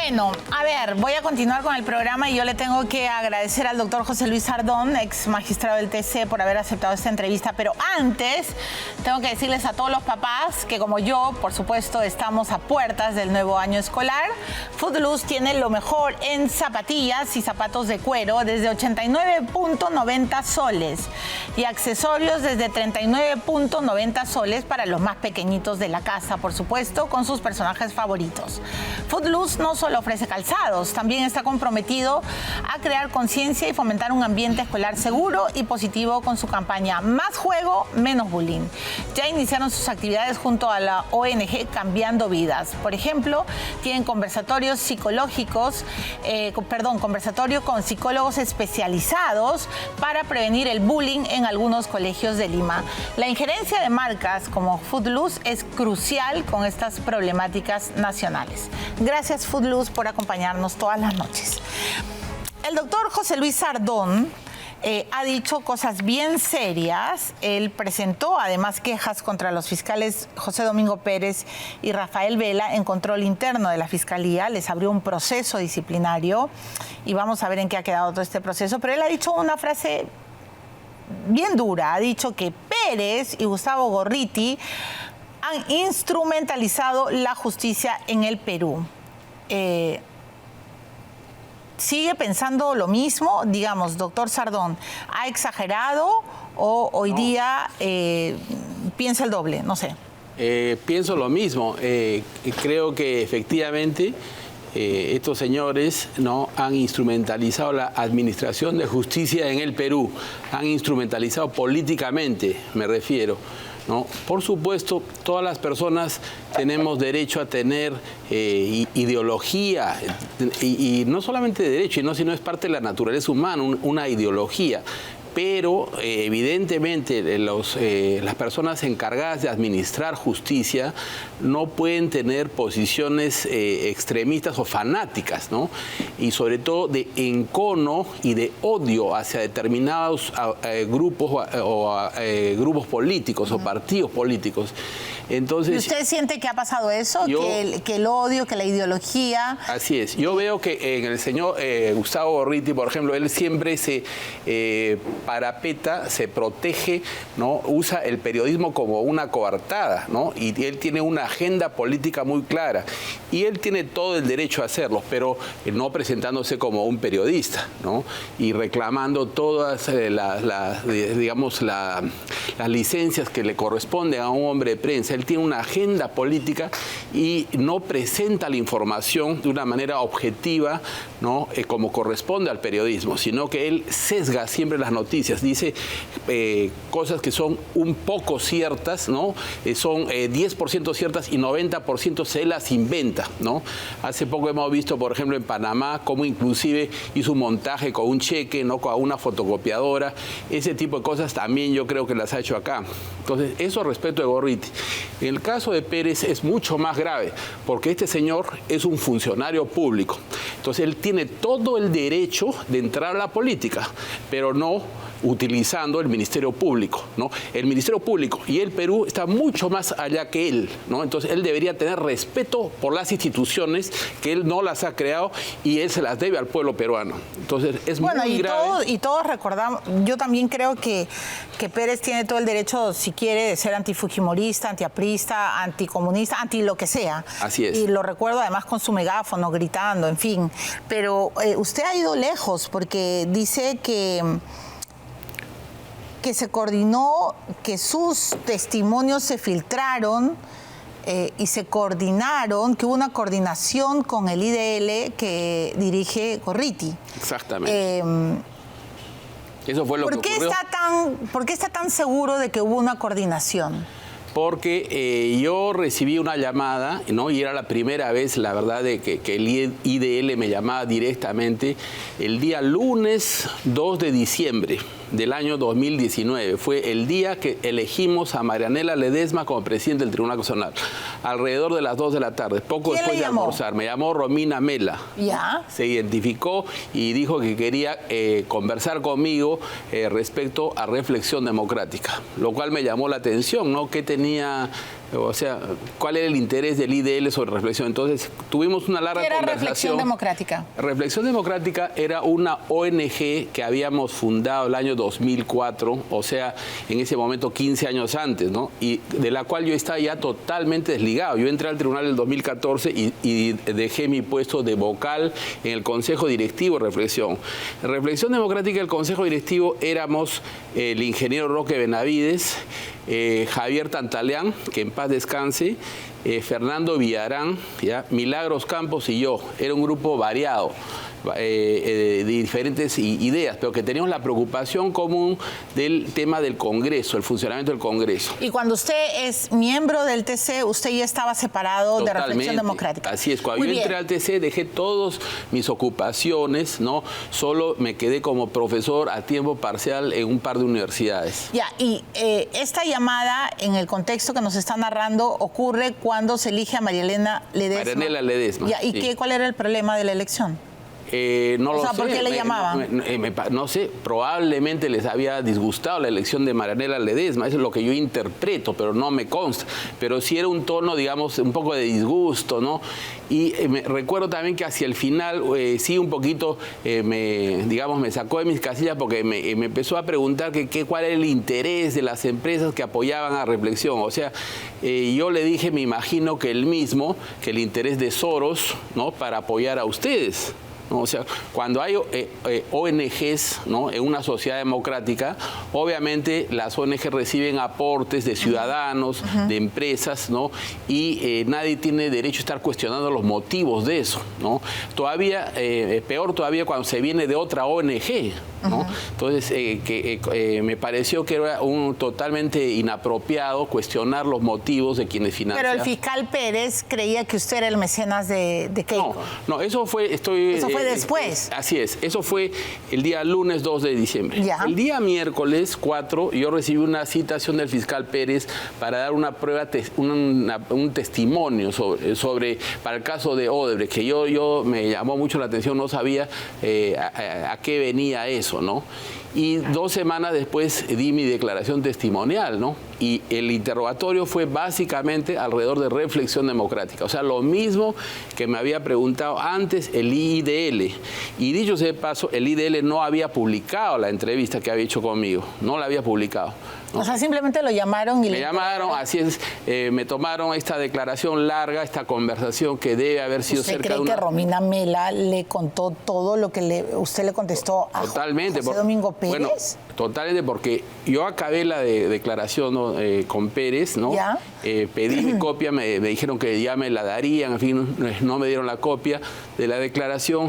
Bueno, a ver, voy a continuar con el programa y yo le tengo que agradecer al doctor José Luis Sardón, ex magistrado del TC, por haber aceptado esta entrevista. Pero antes, tengo que decirles a todos los papás que, como yo, por supuesto, estamos a puertas del nuevo año escolar. Footloose tiene lo mejor en zapatillas y zapatos de cuero desde 89.90 soles y accesorios desde 39.90 soles para los más pequeñitos de la casa, por supuesto, con sus personajes favoritos. Footloose no solo ofrece calzados, también está comprometido a crear conciencia y fomentar un ambiente escolar seguro y positivo con su campaña Más Juego, Menos Bullying. Ya iniciaron sus actividades junto a la ONG Cambiando Vidas. Por ejemplo, tienen conversatorios psicológicos, conversatorio con psicólogos especializados para prevenir el bullying en algunos colegios de Lima. La injerencia de marcas como Footloose es crucial con estas problemáticas nacionales. Gracias, Footloose, por acompañarnos todas las noches. El doctor José Luis Sardón ha dicho cosas bien serias. Él presentó además quejas contra los fiscales José Domingo Pérez y Rafael Vela en control interno de la Fiscalía. Les abrió un proceso disciplinario y vamos a ver en qué ha quedado todo este proceso. Pero él ha dicho una frase bien dura. Ha dicho que Pérez y Gustavo Gorriti han instrumentalizado la justicia en el Perú. ¿Sigue pensando lo mismo? Digamos, doctor Sardón, ¿ha exagerado o hoy día piensa el doble? No sé. Pienso lo mismo. Creo que efectivamente estos señores han instrumentalizado la administración de justicia en el Perú. Han instrumentalizado políticamente, me refiero. ¿No? Por supuesto, todas las personas tenemos derecho a tener ideología, y no solamente derecho, sino es parte de la naturaleza humana, una ideología. Pero evidentemente las personas encargadas de administrar justicia no pueden tener posiciones extremistas o fanáticas, ¿no? Y sobre todo de encono y de odio hacia determinados grupos o grupos políticos o partidos políticos. Entonces, ¿y usted siente que ha pasado eso? Que el odio, que la ideología... Así es. Yo veo que en el señor Gustavo Gorriti, por ejemplo, él siempre se parapeta, se protege, ¿no? Usa el periodismo como una coartada, ¿no? Y él tiene una agenda política muy clara. Y él tiene todo el derecho a hacerlo, pero no presentándose como un periodista, ¿no? Y reclamando todas las licencias que le corresponden a un hombre de prensa. Él tiene una agenda política y no presenta la información de una manera objetiva, ¿no? Como corresponde al periodismo, sino que él sesga siempre las noticias, dice cosas que son un poco ciertas, ¿no? Son 10% ciertas y 90% se las inventa, ¿no? Hace poco hemos visto, por ejemplo, en Panamá, cómo inclusive hizo un montaje con un cheque, ¿no? Con una fotocopiadora. Ese tipo de cosas también yo creo que las ha hecho acá. Entonces, eso respecto de Gorriti. En el caso de Pérez es mucho más grave, porque este señor es un funcionario público. Entonces, él tiene todo el derecho de entrar a la política, pero no utilizando el Ministerio Público, ¿no? El Ministerio Público y el Perú está mucho más allá que él, ¿no? Entonces, él debería tener respeto por las instituciones que él no las ha creado y él se las debe al pueblo peruano. Entonces, es muy grave. Y todos recordamos, yo también creo que Pérez tiene todo el derecho, si quiere, de ser antifujimorista, antiaprista, anticomunista, anti lo que sea. Así es. Y lo recuerdo además con su megáfono, gritando, en fin. Pero usted ha ido lejos porque dice que se coordinó, que sus testimonios se filtraron y se coordinaron, que hubo una coordinación con el IDL que dirige Gorriti. Exactamente. Eso fue lo que ocurrió. ¿Por qué está tan seguro de que hubo una coordinación? Porque yo recibí una llamada, ¿no? Y era la primera vez, la verdad, de que el IDL me llamaba directamente el día lunes 2 de diciembre del año 2019. Fue el día que elegimos a Marianela Ledesma como presidente del Tribunal Constitucional, alrededor de las 2 de la tarde, poco después de almorzar. Me llamó Romina Mela. ¿Ya? Se identificó y dijo que quería conversar conmigo respecto a reflexión democrática, lo cual me llamó la atención, ¿no? ¿Qué tenía O sea, ¿cuál era el interés del IDL sobre Reflexión? Entonces, tuvimos una larga conversación. ¿Qué era Reflexión Democrática? Reflexión Democrática era una ONG que habíamos fundado el año 2004, o sea, en ese momento 15 años antes, ¿no? Y de la cual yo estaba ya totalmente desligado. Yo entré al tribunal en el 2014 y dejé mi puesto de vocal en el Consejo Directivo de Reflexión. En Reflexión Democrática, el Consejo Directivo éramos el ingeniero Roque Benavides, Javier Tantaleán, que en paz descanse, Fernando Villarán, ¿ya? Milagros Campos y yo. Era un grupo variado, de diferentes ideas, pero que teníamos la preocupación común del tema del Congreso, el funcionamiento del Congreso. Y cuando usted es miembro del TC, usted ya estaba separado de Reflexión Democrática. Así es, cuando yo entré al TC dejé todas mis ocupaciones, ¿no? Solo me quedé como profesor a tiempo parcial en un par de universidades. Ya, y esta llamada, en el contexto que nos está narrando, ocurre cuando se elige a Marielena Ledesma. Marianela Ledesma. Ya, ¿y sí. cuál era el problema de la elección? No lo sé. ¿Por qué le llamaban? No sé, probablemente les había disgustado la elección de Marianela Ledesma, eso es lo que yo interpreto, pero no me consta. Pero sí era un tono, digamos, un poco de disgusto, ¿no? Y recuerdo también que hacia el final, sí, un poquito, me sacó de mis casillas porque me empezó a preguntar cuál era el interés de las empresas que apoyaban a Reflexión. O sea, yo le dije, me imagino que el mismo, que el interés de Soros, ¿no? Para apoyar a ustedes. ¿no? O sea, cuando hay ONGs, ¿no? en una sociedad democrática, obviamente las ONGs reciben aportes de ciudadanos, de empresas, ¿no? Y nadie tiene derecho a estar cuestionando los motivos de eso, ¿no? Todavía, peor todavía cuando se viene de otra ONG, ¿no? Entonces, me pareció que era totalmente inapropiado cuestionar los motivos de quienes financian. Pero el fiscal Pérez creía que usted era el mecenas de Keiko. No, eso fue... Eso fue después. Así es, eso fue el día lunes 2 de diciembre. Ya. El día miércoles 4 yo recibí una citación del fiscal Pérez para dar una prueba, un testimonio para el caso de Odebrecht, que yo me llamó mucho la atención, no sabía a qué venía eso, ¿no? Y 2 semanas después di mi declaración testimonial, ¿no? Y el interrogatorio fue básicamente alrededor de Reflexión Democrática. O sea, lo mismo que me había preguntado antes el IDL. Y dicho sea de paso, el IDL no había publicado la entrevista que había hecho conmigo. No la había publicado, ¿no? O sea, simplemente lo llamaron y me llamaron, así es, me tomaron esta declaración larga, esta conversación que debe haber sido cerca de una... ¿Usted cree que Romina Mela le contó todo lo que usted le contestó a Totalmente, José Domingo Pérez? Bueno, totalmente, porque yo acabé la declaración, ¿no? Con Pérez, ¿no? ¿Ya? Pedí mi copia, me dijeron que ya me la darían, en fin, no me dieron la copia de la declaración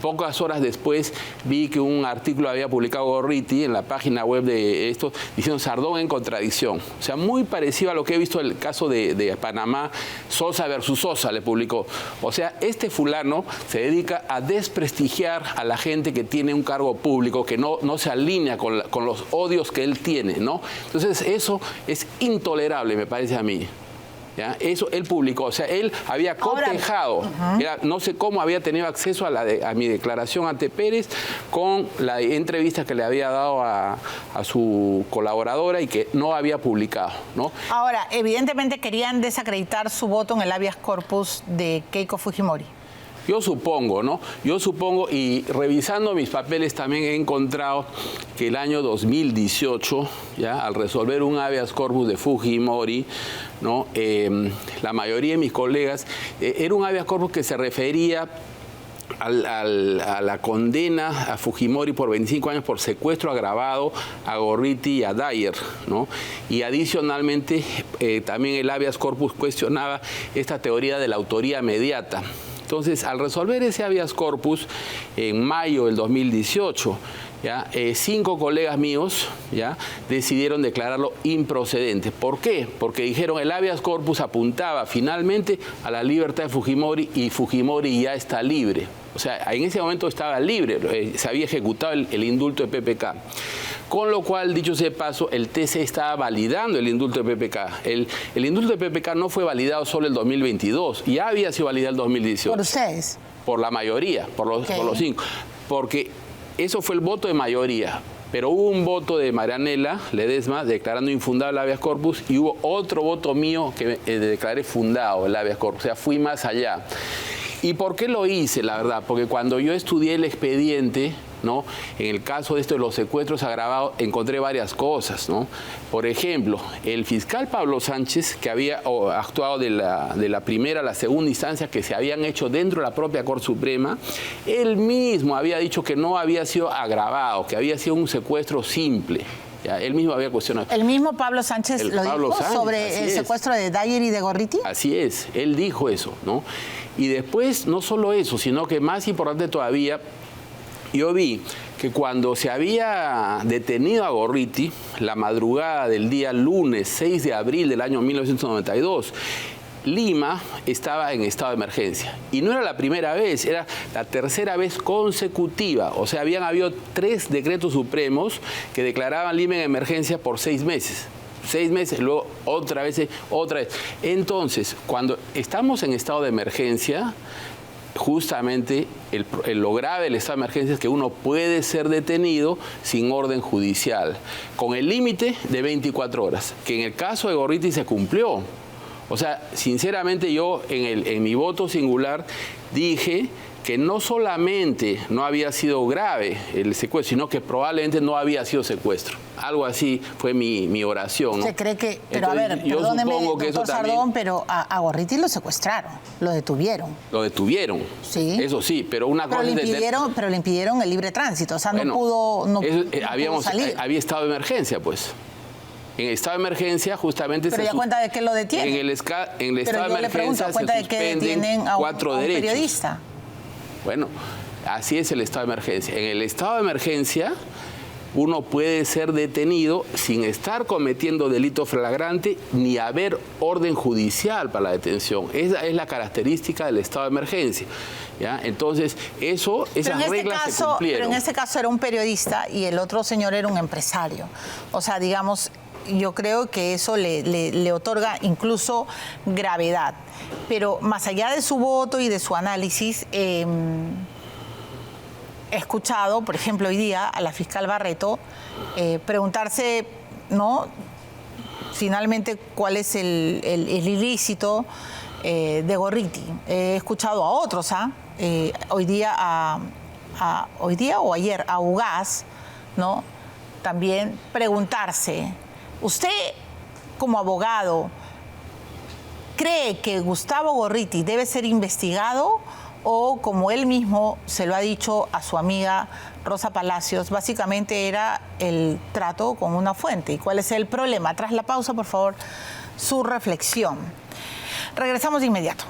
pocas horas después vi que un artículo había publicado Gorriti en la página web de esto, diciendo Sardón en contradicción. O sea, muy parecido a lo que he visto en el caso de Panamá, Sosa versus Sosa le publicó. O sea, este fulano se dedica a desprestigiar a la gente que tiene un cargo público, que no se alinea con los odios que él tiene, ¿no? Entonces, eso es intolerable, me parece a mí. ¿Ya? Eso él publicó, o sea, él había cotejado, no sé cómo había tenido acceso a mi declaración ante Pérez con la entrevista que le había dado a su colaboradora y que no había publicado, ¿no? Ahora, evidentemente querían desacreditar su voto en el habeas corpus de Keiko Fujimori. Yo supongo, ¿no? Yo supongo, y revisando mis papeles también he encontrado que el año 2018, ya, al resolver un habeas corpus de Fujimori, ¿no? La mayoría de mis colegas, era un habeas corpus que se refería a la condena a Fujimori por 25 años por secuestro agravado a Gorriti y a Dyer, ¿no? Y adicionalmente también el habeas corpus cuestionaba esta teoría de la autoría mediata. Entonces, al resolver ese habeas corpus en mayo del 2018, ¿ya? 5 colegas míos, ¿ya? decidieron declararlo improcedente. ¿Por qué? Porque dijeron el habeas corpus apuntaba finalmente a la libertad de Fujimori y Fujimori ya está libre. O sea, en ese momento estaba libre, se había ejecutado el indulto de PPK. Con lo cual, dicho sea de paso, el TC estaba validando el indulto de PPK. El indulto de PPK no fue validado solo el 2022, ya había sido validado el 2018. ¿Por ustedes? Por la mayoría, por los 5. Porque eso fue el voto de mayoría. Pero hubo un voto de Marianela Ledesma declarando infundado el habeas corpus y hubo otro voto mío que declaré fundado el habeas corpus. O sea, fui más allá. ¿Y por qué lo hice, la verdad? Porque cuando yo estudié el expediente, ¿no? En el caso de esto de los secuestros agravados, encontré varias cosas, ¿no? Por ejemplo, el fiscal Pablo Sánchez, que había actuado de la primera a la segunda instancia que se habían hecho dentro de la propia Corte Suprema, él mismo había dicho que no había sido agravado, que había sido un secuestro simple. Ya, él mismo había cuestionado. ¿El mismo Pablo Sánchez lo dijo sobre el secuestro de Dyer y de Gorriti? Así es, él dijo eso, ¿no? Y después, no solo eso, sino que más importante todavía, yo vi que cuando se había detenido a Gorriti, la madrugada del día lunes 6 de abril del año 1992, Lima estaba en estado de emergencia. Y no era la primera vez, era la tercera vez consecutiva. O sea, habían habido 3 decretos supremos que declaraban Lima en emergencia por 6 meses. 6 meses, luego otra vez. Entonces, cuando estamos en estado de emergencia, justamente lo grave del estado de emergencia es que uno puede ser detenido sin orden judicial, con el límite de 24 horas, que en el caso de Gorriti se cumplió. O sea, sinceramente yo en mi voto singular dije que no solamente no había sido grave el secuestro, sino que probablemente no había sido secuestro. Algo así fue mi oración, ¿no? ¿Se cree que...? Pero entonces, a ver, perdóneme, doctor Sardón, pero a Gorriti lo secuestraron, lo detuvieron. Lo detuvieron, sí. Eso sí, pero una cosa... Pero le impidieron el libre tránsito, o sea, bueno, no pudo salir. Había estado de emergencia, pues. En estado de emergencia, justamente... Pero ya cuenta de que lo detienen. En el estado de emergencia se cuenta de que detienen a un periodista. Bueno, así es el estado de emergencia. En el estado de emergencia, uno puede ser detenido sin estar cometiendo delito flagrante ni haber orden judicial para la detención. Esa es la característica del estado de emergencia. ¿Ya? Entonces, esas reglas se cumplieron. Pero en este caso era un periodista y el otro señor era un empresario. O sea, digamos... Yo creo que eso le otorga incluso gravedad. Pero más allá de su voto y de su análisis, he escuchado, por ejemplo, hoy día a la fiscal Barreto preguntarse, ¿no?, finalmente cuál es el ilícito de Gorriti. He escuchado a otros, hoy día o ayer a Ugaz, ¿no?, también preguntarse. ¿Usted, como abogado, cree que Gustavo Gorriti debe ser investigado o, como él mismo se lo ha dicho a su amiga Rosa Palacios, básicamente era el trato con una fuente? ¿Y cuál es el problema? Tras la pausa, por favor, su reflexión. Regresamos de inmediato.